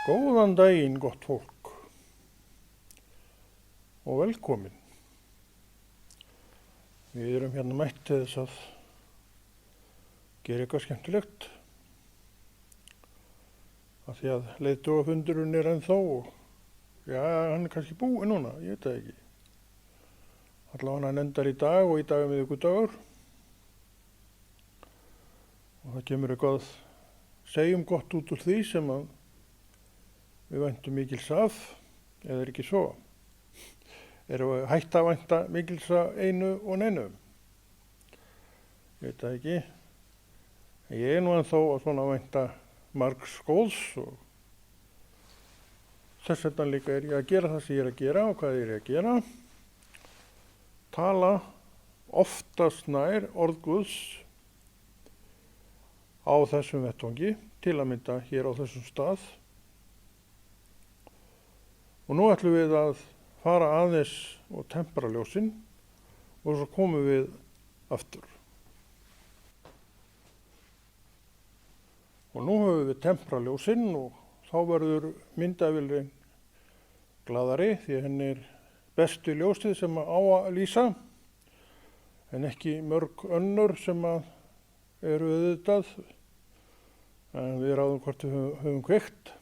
Góðan daginn, gott fólk, og velkomin. Við erum hérna mætt til þess að gera eitthvað skemmtilegt. Af því að leiðtogafundurinn er ennþá og hann er kannski búinn núna, ég veit það ekki. Allavega hann endar í dag og í dag er miðvikudagur. Og það kemur eitthvað segjum gott út úr því sem að við væntum mikils af, eða er ekki svo. Erum við hætt að vænta mikils af einu og neinu? Ég veit það ekki. Ég er nú ennþá að svona vænta margs góðs og þess vegna líka er ég að gera það sem ég er að gera og hvað ég er að gera. Tala oftast nær orð Guðs á þessum vettvangi, til að mynda hér á þessum stað. Og nú ætlum við að fara aðeins og tempra ljósin og svo komum við aftur. Og nú höfum við tempra ljósin og þá verður myndavélin glaðari því henni er bestu ljósið sem á að lýsa en ekki mörg önnur sem eru auðvitað en við ráðum hvort við höfum kveikt.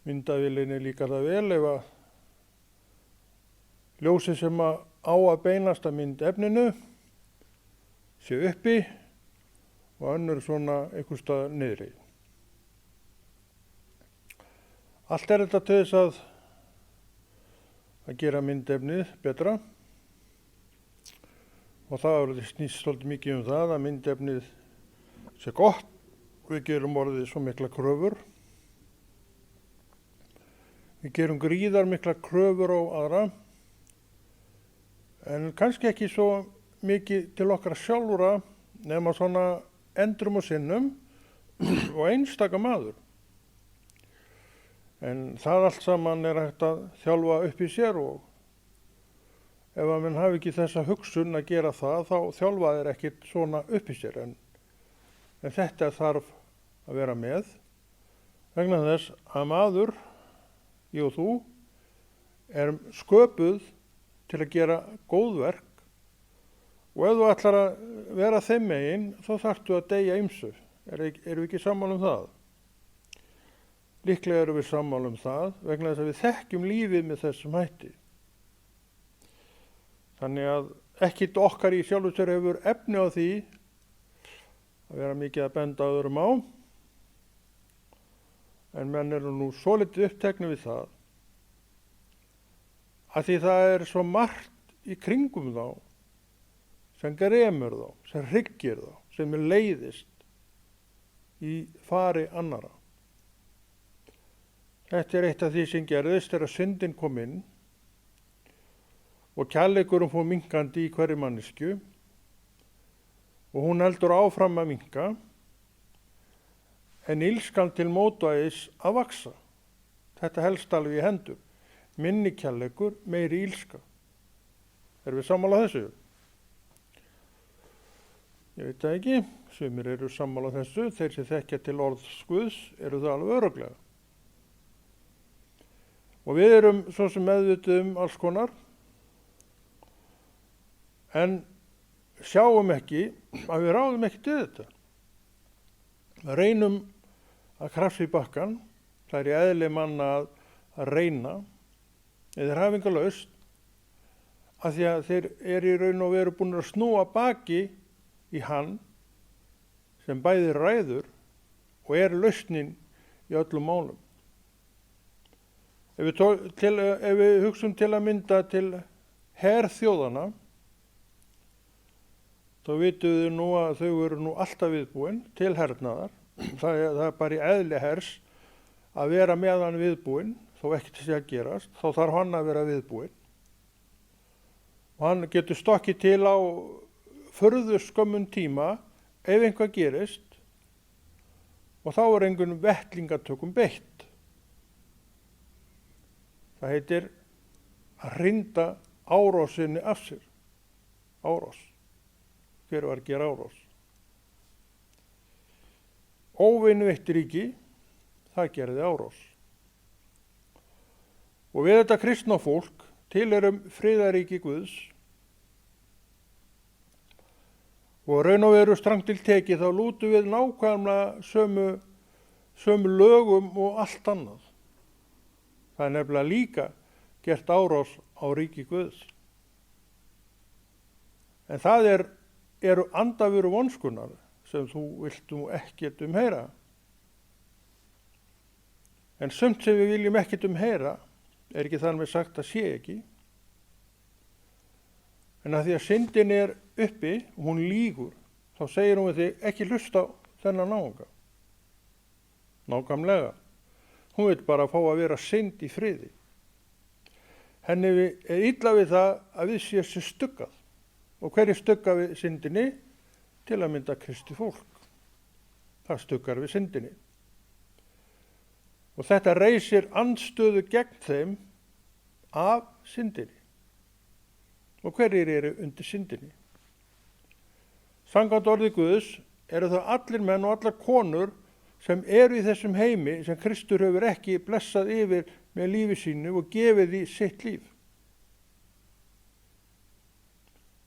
Myndavélinni líka það vel ef að ljósið sem á að beinast að myndefninu sé uppi og önnur svona einhvers staðar niðri. Allt er þetta til þess að gera myndefnið betra og það snýst svolítið mikið um það að myndefnið sé gott og við gerum orðið svo mikla kröfur. Við gerum gríðar mikla kröfur á aðra, en kannski ekki svo mikið til okkar sjálfra nema svona endrum og sinnum og einstaka maður. En það allt saman er hægt að þjálfa upp í sér og ef að menn hafi ekki þessa hugsun að gera það, þá þjálfa þeir ekkert svona upp í sér. En þetta þarf að vera með vegna þess að maður, ég og þú, erum sköpuð til að gera góð verk og ef þú ætlar að vera þeim megin, þá þarftu að deyja ýmsu. Erum við ekki sammála um það? Líklega erum við sammála um það vegna þess að við þekkjum lífið með þessum hætti. Þannig að ekkert okkar í sjálfu sér hefur efni á því að vera mikið að benda öðrum á. En menn eru nú svolítið uppteknir við það að því það er svo margt í kringum þá sem gremur þá, sem hryggir þá, sem leiðist í fari annara. Þetta er eitt af því sem gerðist þegar syndin kom inn og kærleikurinn fór minnkandi í hverri manneskju og hún heldur áfram að minnka. En illskan til mótvægis að vaksa. Þetta helst alveg í hendur. Minni kærleikur, meiri illska. Erum við sammála þessu? Ég veit það ekki. Sumir eru sammála þessu. Þeir sem þekkja til orðs Guðs eru það alveg örugglega. Og við erum svo sem meðvituð alls konar. En sjáum ekki að við ráðum ekki til þetta. Við reynum að krafsa í bakkann, það er í eðli manna að reyna, eða hreyfingarlaust, af því að þeir eru í raun og veru búin að snúa baki í hann sem bæði ræður og er lausnin í öllum málum. Ef við hugsum til að mynda til herþjóðana, þá vitum við nú að þau eru nú alltaf viðbúin til hernaðar. Það er bara í eðli hers að vera með hann viðbúin, þó ekkert sé að gerast, þá þarf hann að vera viðbúin. Og hann getur stokkið til á furðu skömmun tíma ef eitthvað gerist og þá er einhvern vettlingatökum beitt. Það heitir að hrinda árásinni af sér. Árás. Hver var að gera árás? Óvinveitt ríki, það gerði árás. Og við þetta kristna fólk tilheyrum friðaríki Guðs og raun og veru strangt til tekið þá lútum við nákvæmlega sömu lögum og allt annað. Það er nefnilega líka gert árás á ríki Guðs. En það eru andavöru vonskunar sem þú vilt nú ekkert heyra. En sumt sem við viljum ekkert heyra er ekki þar með sagt að sé ekki. En að því að syndin er uppi og hún lýgur, þá segir hún við þig ekki hlusta á þennan náunga. Nákvæmlega. Hún vil bara fá að vera synd í friði. Henni er illa við það að við séum sér stuggað. Og hverju stugga við syndinni? Til að mynda kristi fólk. Það stuggar við syndinni. Og þetta reisir andstöðu gegn þeim af syndinni. Og hverjir eru undir syndinni? Samkvæmt orði Guðs eru það allir menn og allar konur sem eru í þessum heimi sem Kristur hefur ekki blessað yfir með lífi sínu og gefið því sitt líf.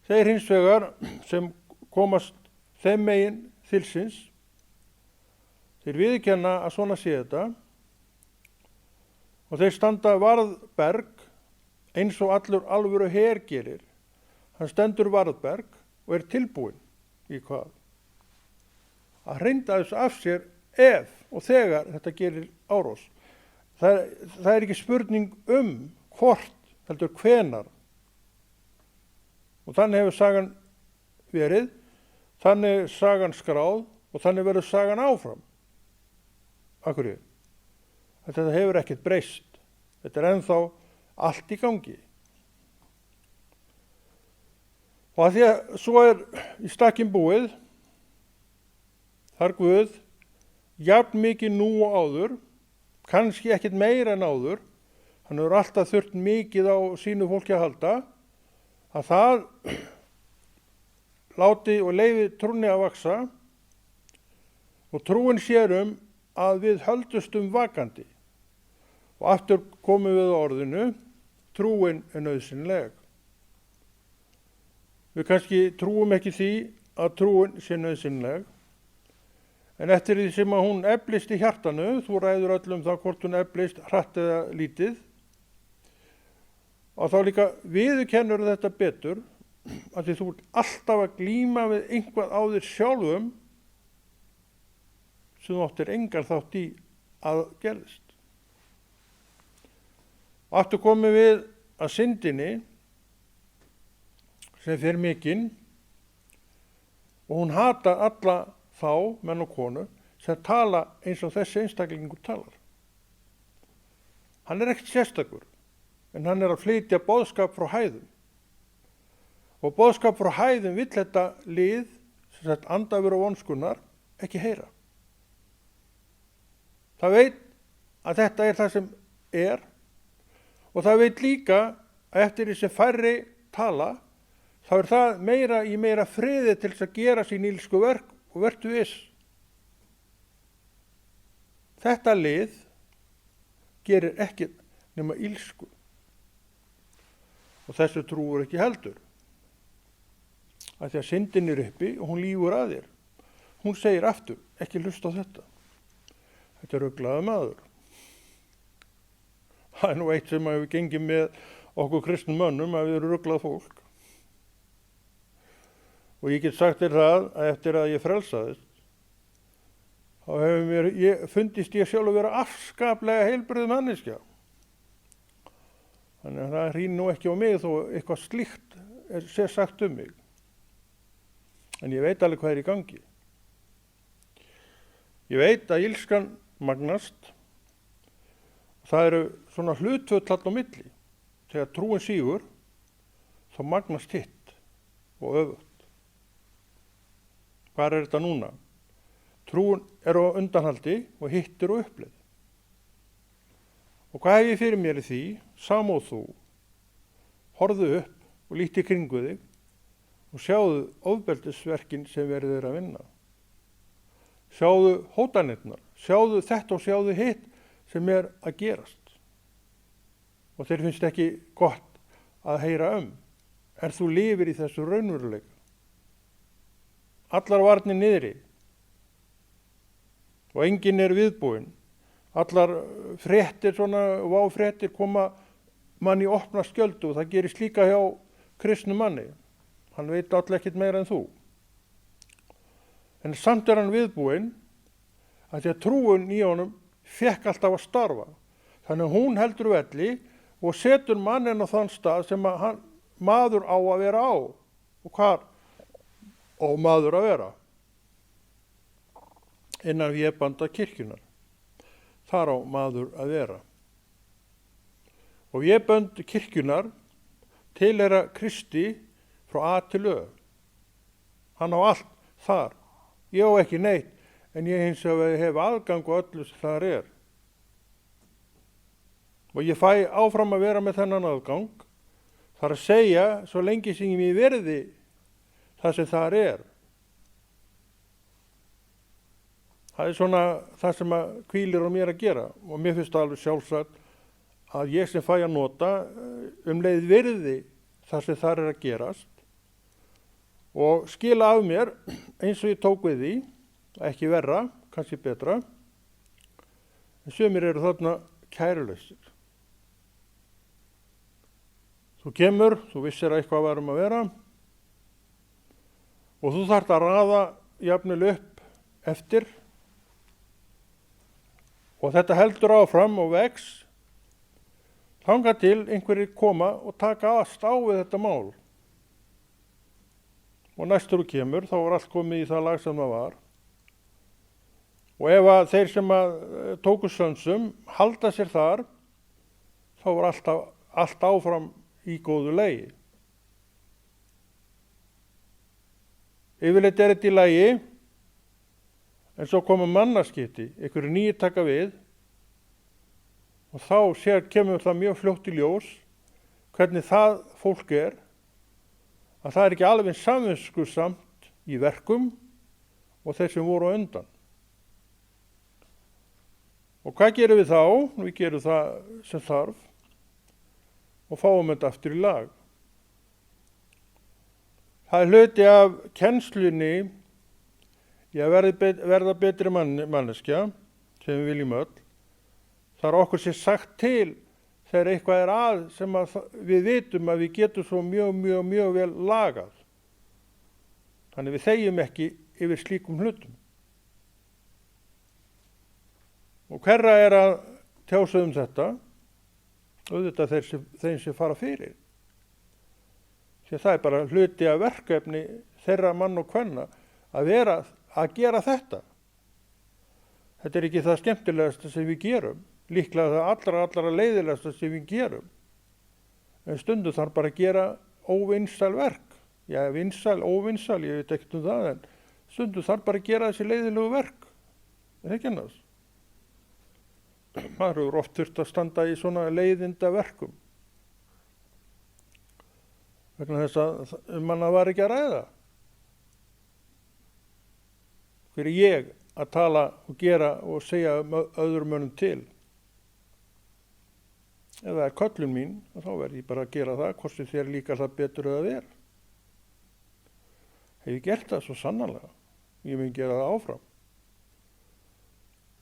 Þeir hins vegar sem komast þeim megin þilsins, þeir viðurkenna að svona sé þetta og þeir standa varðberg eins og allur alvöru her gerir. Hann stendur varðberg og er tilbúinn í hvað? Að hrinda þessu af sér ef og þegar þetta gerir árás. Það er ekki spurning hvort, heldur hvenar. Og þannig hefur sagan verið, þannig er sagan skráð og þannig verður sagan áfram. Af hverju? Þetta hefur ekkert breyst. Þetta er ennþá allt í gangi. Og að því að svo er í stakkin búið, þar Guð, jafn mikið nú og áður, kannski ekkert meira en áður, hann hefur alltaf þurft mikið á sínu fólki að halda, að það láti og leyfi trúnni að vaksa og trúin sér að við höldustum vakandi. Og aftur komum við á orðinu, trúin er nauðsynleg. Við kannski trúum ekki því að trúin sé nauðsynleg, en eftir því sem að hún eflist í hjartanu, þú ræður öllum það hvort hún eflist hratt eða lítið, og þá líka viðurkennur þetta betur, að því þú ert alltaf að glíma við einhvað á þér sjálfum sem þú áttir engan þátt í að gerðist. Og aftur komum við að syndinni sem fer mikinn og hún hatar alla þá, menn og konu, sem tala eins og þessi einstaklingur talar. Hann er ekkert sérstakur, en hann er að flytja boðskap frá hæðum. Og boðskap frá hæðum vill þetta lið, sem sagt andavöru vonskunnar, ekki heyra. Það veit að þetta er það sem er, og það veit líka að eftir því sem færri tala, þá er það meira í meira friði til þess að gera sín ilsku verk og vertu viss. Þetta lið gerir ekki nema ilsku. Og þessu trúur ekki heldur. Af því að syndin er uppi og hún lýgur að þér. Hún segir aftur, ekki hlusta á þetta. Þetta er ruglaður maður. Það er nú eitt sem hefur gengið með okkur kristnum mönnum að við erum ruglað fólk. Og ég get sagt þér það að eftir að ég frelsaðist, þá fundist ég sjálf að vera afskaplega heilbrigð manneskja. Þannig að það hrýn nú ekki á mig þó eitthvað slíkt sé sagt mig. En ég veit alveg hvað er í gangi. Ég veit að ilskan magnast. Það eru svona hlutföll þarna á milli. Þegar trúin sígur, þá magnast hitt og öfugt. Hvar er þetta núna? Trúin er á undanhaldi og hitt er á uppleið. Og hvað hef ég fyrir mér í því? Samóð þú, horfðu upp og líti kringu þig og sjáðu ofbeldisverkin sem verður að vinna. Sjáðu hótanirnar sjáðu þetta og sjáðu hitt sem er að gerast. Og þeir finnst ekki gott að heyra en þú lifir í þessu raunveruleika. Allar varnir niðri og enginn er viðbúinn. Allar fréttir, svona váfréttir koma mann í opna skjöldu og það gerist líka hjá kristnum manni. Hann veit allir ekkert meira en þú. En samt er hann viðbúinn að því að trúin í honum fekk alltaf að starfa. Þannig að hún heldur velli og setur manninn á þann stað sem maður á að vera á. Og hvar á maður að vera? Innan vébanda kirkjunar. Þar á maður að vera. Og vébönd kirkjunar tilheyra Kristi frá A til Ö. Hann á allt þar. Ég á ekki neitt, en ég hins vegar hef aðgang á öllu sem þar er. Og ég fæ áfram að vera með þennan aðgang, þar að segja svo lengi sem ég verði það sem þar er. Það er svona það sem að hvílir á mér að gera og mér finnst það alveg sjálfsagt að ég sem fæ að nota leið virði það sem þar er að gerast og skila af mér eins og ég tók við því, ekki verra, kannski betra, en sumir eru þarna kærulausir. Þú kemur, þú vissir að eitthvað var að vera og þú þarft að raða jafnvel upp eftir og þetta heldur áfram og vex þangað til einhverjir koma og taka á við þetta mál. Og næstur þú kemur, þá var allt komið í það lag sem það var. Og ef að þeir sem að tóku sönsum halda sér þar, þá var allt áfram í góðu lagi. Yfirleitt er þetta í lagi, en svo koma mannaskipti, einhverju nýir taka við og þá kemur það mjög fljótt í ljós hvernig það fólk er, að það er ekki alveg samviskusamt í verkum og þeir sem voru á undan. Og hvað gerum við þá? Við gerum það sem þarf og fáum þetta aftur í lag. Það er hluti af kennslunni í að verða betri manneskja sem við viljum öll. Það er okkur sér sagt til þegar eitthvað er að sem að við vitum að við getum svo mjög vel lagað. Þannig við þegjum ekki yfir slíkum hlutum. Og hverra er að tjása þetta? Auðvitað þeim sem fara fyrir. Því það er bara hluti af verkefni þeirra mann og kvenna að vera að gera þetta. Þetta er ekki það skemmtilegasta sem við gerum, líklega það allra leiðilegasta sem við gerum. En stundum þarf bara að gera óvinsæl verk. Já, vinsæl, óvinsæl, ég veit ekkert það, en stundum þarf bara að gera þessi leiðilegu verk. Er það ekki annars? Maður hefur oft þurft að standa í svona leiðinda verkum. Vegna þess að manna var ekki að ræða. Hver er ég að tala og gera og segja öðrum mönnum til? Ef það er köllun mín, þá verð ég bara að gera það, hvort sem þér líkar það betur eða þér. Hef ég gert það svo sannarlega. Ég mun gera það áfram.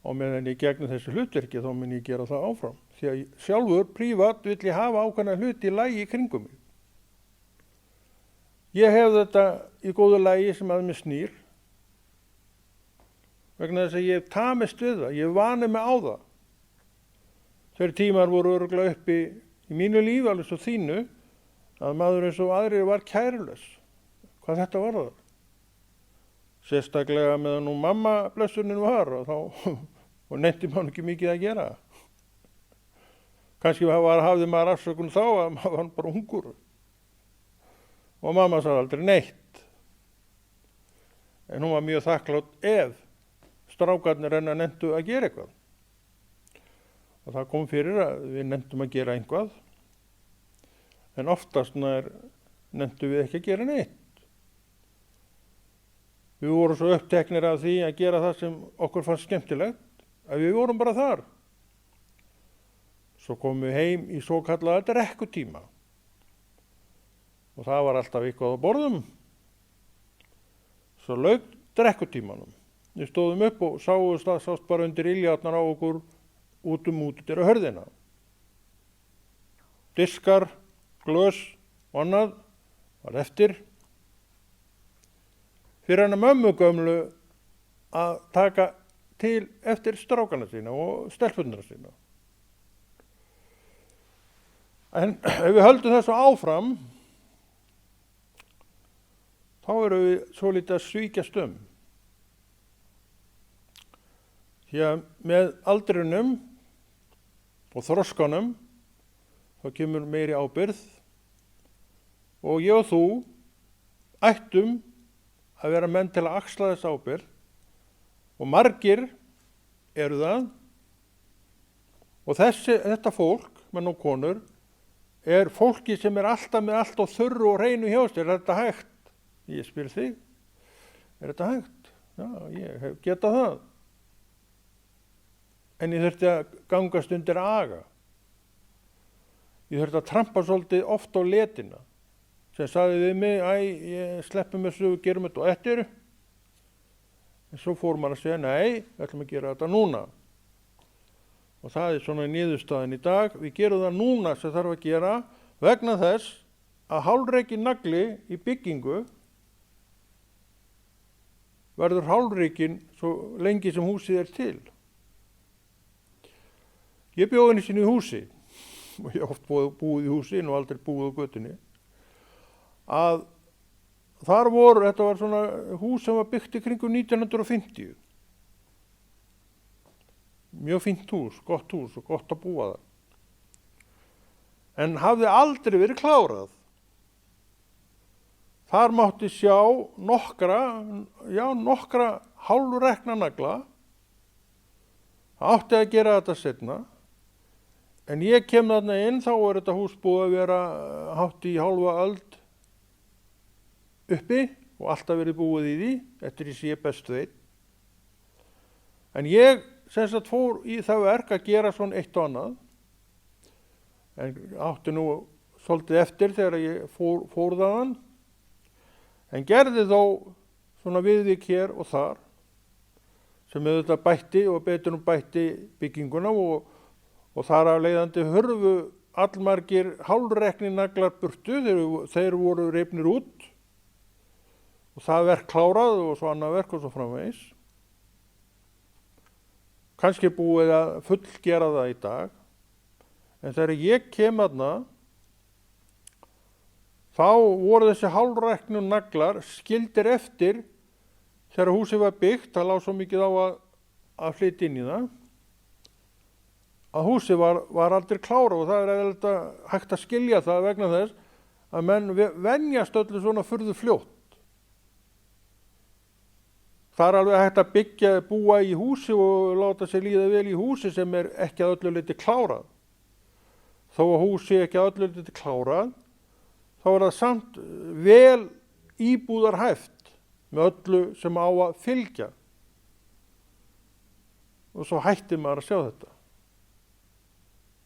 Og meðan ég gegni þessu hlutverki, þá mun ég gera það áfram. Því að sjálfur, prívat, vill ég hafa ákveðna hluti í lagi í kringum mig. Ég hef þetta í góðu lagi sem að mér snýr. Vegna þess að ég tamist við það, ég vani mig á það. Þeir tímar voru örugglega uppi í mínu lífi, alveg svo þínu, að maður eins og aðrir var kærulaus. Hvað þetta var það? Sérstaklega meðan nú mamma blessunin var og nefndi maður ekki mikið að gera. Kannski hafði maður afsökun þá að maður var bara ungur. Og mamma sagði aldrei neitt. En hún var mjög þakklátt ef strákarnir hennar nefndu að gera eitthvað. Og það kom fyrir að við nefndum að gera eitthvað. En oftast nefndu við ekki að gera neitt. Við vorum svo uppteknir af því að gera það sem okkur fannst skemmtilegt. ef við vorum bara þar. Svo komum við heim í svo kallaða drekkutíma. Og það var alltaf eitthvað á borðum. Svo lauk drekkutímanum. Við stóðum upp og sást bara undir iljarnar á okkur út á hörðina. Diskar, glös og annað var eftir. Fyrir hana mömmu gömlu að taka til eftir strákana sína og stelpurnar sína. En ef við höldum þessu áfram, þá erum við svolítið að svíkjast um. Því að með aldrinum og þroskanum, þá kemur meiri ábyrgð og ég og þú ættum að vera menn til að axla þess ábyrgð og margir eru það og þetta fólk, menn og konur, fólki sem alltaf með allt á þurru og hreinu hjá sér. Er þetta hægt? Ég spyr þig. Er þetta hægt? Já, ég hef getað það. En ég þurfti að gangast undir aga. Ég þurfti að trampa svolítið oft á letina. Sem sagði við mig, ég sleppum þessu, gerum þetta og eftir. En svo fór maður að segja, nei, við ætlum að gera þetta núna. Og það svona niðurstaðan í dag. Við gerum það núna sem þarf að gera vegna þess að hálfreikinn nagli í byggingu verður hálfreikinn svo lengi sem húsið til. Ég bjó einu sinni í húsi og ég oft búið í húsi og aldrei búið á götunni. Að þar þetta var svona hús sem var byggt í kringum 1950. Mjög fínt hús og gott að búa það. En hafði aldrei verið klárað. Þar mátti sjá nokkra hálfrekna nagla. Það átti að gera þetta seinna. En ég kem þarna inn, þá þetta hús búið að vera hátt í hálfa öld uppi og alltaf verið búið í því, eftir því sé best veit. En ég fór í það verk að gera svona eitt og annað. En átti nú svolítið eftir þegar ég fór þaðan. En gerði þó svona viðvik hér og þar, sem auðvitað bætti og betur bætti bygginguna og þar af leiðandi hurfu allmargir hálfrekni naglar burtu, þeir voru rifnir út og það verk klárað og svo annað verk og svo framvegis. Kannski búið að fullgera það í dag, en þegar ég kem þarna, þá voru þessi hálfreknu naglar skildir eftir þegar húsið var byggt, það lá svo mikið á að flytja inn í það, að húsið var aldrei klára og það hægt að skilja það vegna þess að menn venjast öllu svona furðu fljótt. Það alveg hægt að búa í húsi og láta sér líða vel í húsi sem ekki að öllu leyti klárað. Þó að húsi ekki að öllu leyti klárað, þá það samt vel íbúðarhæft með öllu sem á að fylgja. Og svo hætti maður að sjá þetta.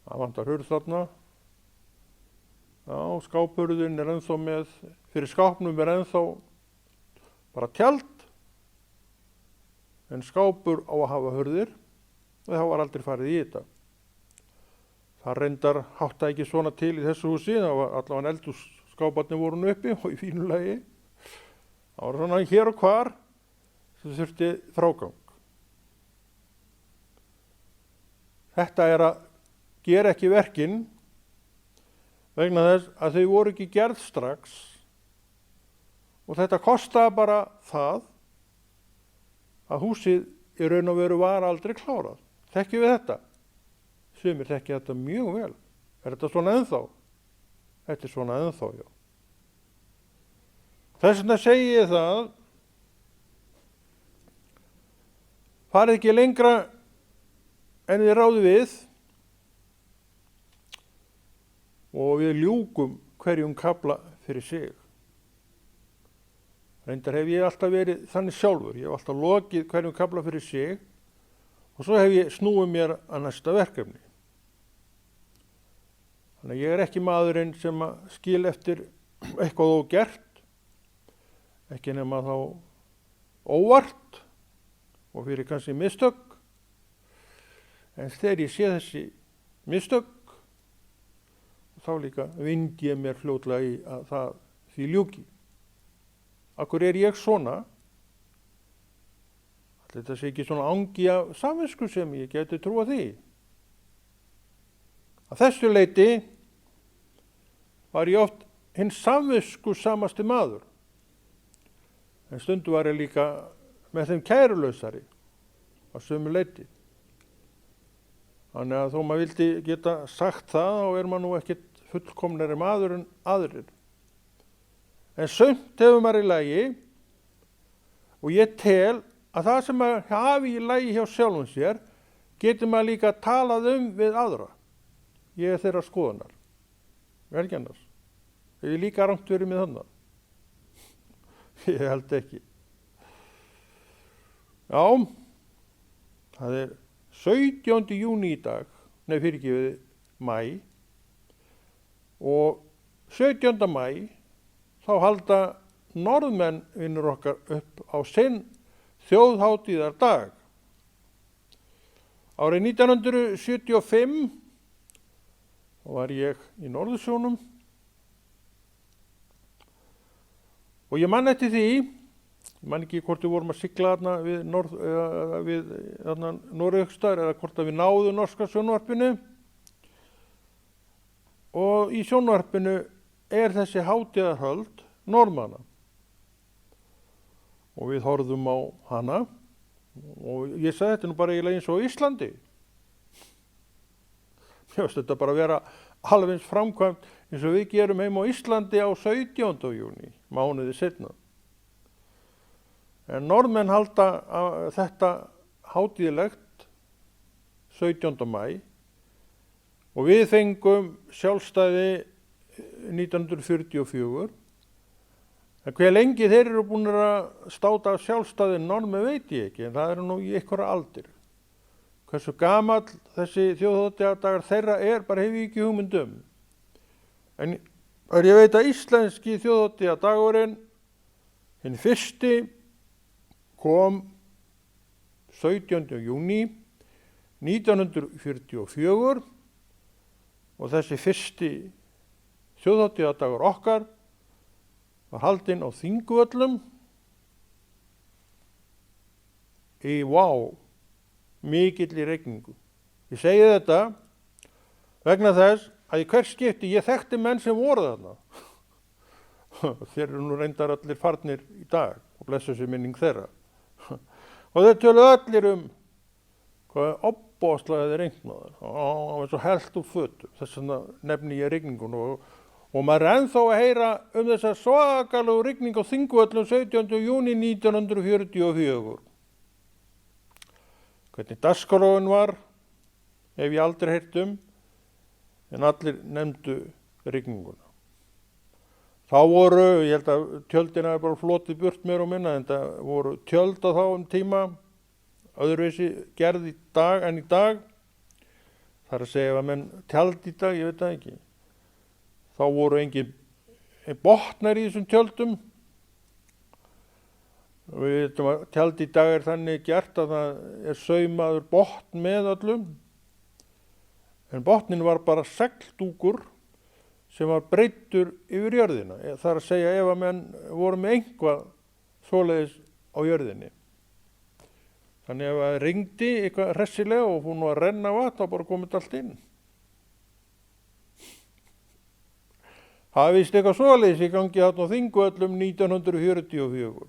Það vantar hurð þarna. Já, skáphurðin ennþá fyrir skápnum ennþá bara tjald. En skápur á að hafa hurðir og það var aldrei farið í þetta. Það reyndar háttaði ekki svona til í þessu húsi, það var allavega eldhússkáparnir voru nú uppi og í fínu lagi. Það var svona hér og hvar sem þurfti frágang. Þetta að gera ekki verkin vegna þess að þau voru ekki gerð strax og þetta kostaði bara það að húsið í raun og veru var aldrei klárað. Þekkjum við þetta? Sumir þekkja þetta mjög vel. Er þetta svona ennþá? Þetta svona ennþá, já. Þess vegna segi ég það, farið ekki lengra en þið ráðu við og við ljúkum hverjum kafla fyrir sig. Reyndar hef ég alltaf verið þannig sjálfur. Ég hef alltaf lokið hverjum kafla fyrir sig Og svo hef ég snúið mér að næsta verkefni. Þannig að ég er ekki maðurinn sem að skil eftir eitthvað ógert, ekki nema þá óvart og fyrir kannski mistök. En þegar ég sé þessi mistök, þá líka vind ég mér fljótlega í að það því ljúki. Akkur er ég svona? Þetta sé ekki svona angi af samvisku sem ég geti trúa því. Að þessu leyti var ég oft hinn samvisku samasti maður. En stundu var ég líka með þeim kærulausari á sömu leyti. Þannig að þó maður vildi geta sagt það, þá er maður nú ekkert fullkomnari maður en aðrir. En sumt hefur maður í lagi og ég tel að það sem maður hafi í lagi hjá sjálfum sér getur maður líka talað við aðra. Ég er þeirra skoðunar. Ekki annars. Hef ég líka rangt verið með þannig? Ég held ekki. Já, það er 17. júní í dag, fyrirgefið maí, og 17. maí þá halda Norðmenn vinnur okkar upp á sinn þjóðhátíðardag. Árið 1975 var ég í Norðursjónum og ég man eftir því, ég man ekki hvort við vorum að sigla þarna við Noregsstaðar eða hvort að við náðum norska sjónvarpinu, og í sjónvarpinu er þessi hátíðarhöld Norðmanna. Og við horfðum á hana og ég sagði þetta nú bara eiginlega eins og Íslandi. Mér finnst þetta bara að vera alveg eins framkvæmt eins og við gerum heim á Íslandi á 17. júní, mánuði seinna. En Norðmenn halda þetta hátíðlegt 17. maí og við fengum sjálfstæði 1944. En hver lengi þeir eru búin að státa af sjálfstæði Norðmenn veit ég ekki, en það eru nú í einhverja aldir. Hversu gamall þessi þjóðhátíðardagar þeirra bara hef ég ekki hugmynd um. En ég veit að íslenski þjóðhátíðardagurinn, hinn fyrsti, kom 17. júní 1944 og þessi fyrsti þjóðhátíðardagur okkar var haldinn á Þingvöllum í mikilli rigningu. Ég segi þetta vegna þess að í hvert skipti ég þekkti menn sem voru þarna. Þeir eru nú reyndar allir farnir í dag og blessu sér minning þeirra. Og þeir töluðu allir hvað ofboðslega þeir regnaði. Það var svo hellt úr fötu, þess vegna nefni ég rigningun og maður er ennþá að heyra þessa svakalegu rigningu á Þingvöllum 17. júní 1944. Hvernig dagskráin var, hef ég aldrei heyrt en allir nefndu rigninguna. Þá voru, ég held að tjöldin hafi bara flotið burt meira og minna, en það voru tjöld á þá tíma, öðruvísi gerð í dag en í dag. Það er að segja að menn tjald í dag, ég veit það ekki. Þá voru engin botnar í þessum tjöldum. Við veitum að tjald í dag þannig gert að það saumaður botn með öllum. En botnin var bara segldúkur sem var breiddur yfir jörðina. Það er að segja ef að menn voru með einhvað svoleiðis á jörðinni. Þannig ef það rigndi eitthvað hressilega og hún var að renna vatn, þá bara komið allt inn. Það vist eitthvað svoleiðis í gangi þarna á Þingvöllum 1944.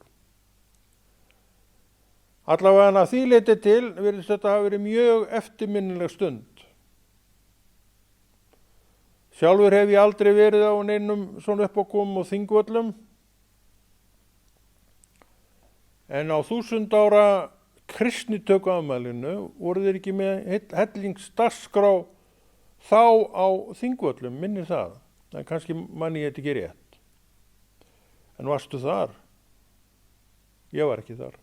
Allavega að því leyti til virðist þetta hafa verið mjög eftirminnileg stund. Sjálfur hef ég aldrei verið á neinum svona uppákomum á Þingvöllum. En á 1000 ára kristnitökuafmælinu voru þeir ekki með hellingsdagskrá þá á Þingvöllum, minnir það. En kannski manni ég þetta ekki rétt. En varstu þar? Ég var ekki þar.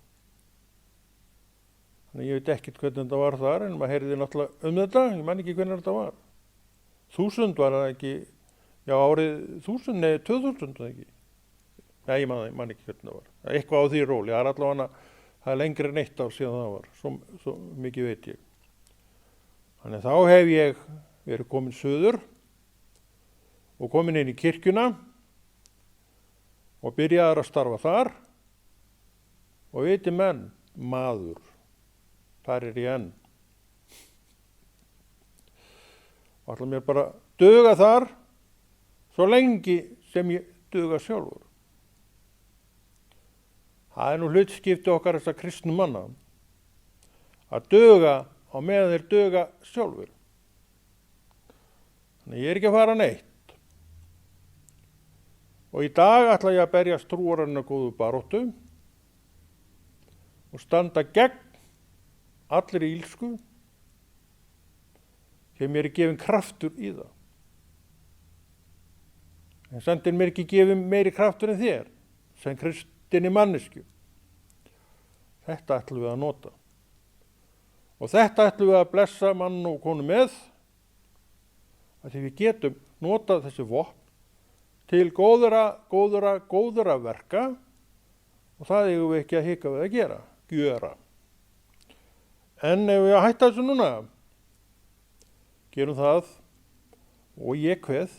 Þannig ég veit ekkert hvernig þetta var þar, en maður heyrði náttúrulega þetta, ég man ekki hvernig þetta var. 1000 var það ekki, já árið 1000, nei 2000 það ekki. Já, ég man ekki hvernig það var. Eitthvað á því róli, það er allavega, það er lengri en 1 ár síðan það var, svo mikið veit ég. Þannig þá hef ég verið komin suður og komin inn í kirkjuna og byrjaði að starfa þar og viti menn, maður, þar er ég enn. Og ætla mér bara duga þar svo lengi sem ég duga sjálfur. Það er nú hlutskipti okkar þessa kristnu manna að duga á meðan þeir duga sjálfur. Þannig ég er ekki að fara neitt. Og í dag ætla ég að berjast trúarinnar góðu baráttu og standa gegn allri ílsku þegar mér er gefinn kraftur í það. En samt er mér ekki gefinn meiri kraftur en þér, sem kristinni mannesku. Þetta ætlum við að nota. Og þetta ætlum við að blessa mann og konu með, að því við getum notað þessi vopn til góðra verka, og það eigum við ekki að hika við að gjöra. En ef við að hætta þessu núna, gerum það og ég kveð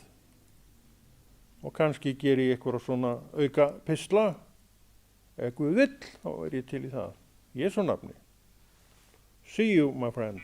og kannski geri ég eitthvað svona auka pistla. Ef Guð vill, þá er ég til í það. Í Jesú nafni. See you, my friend.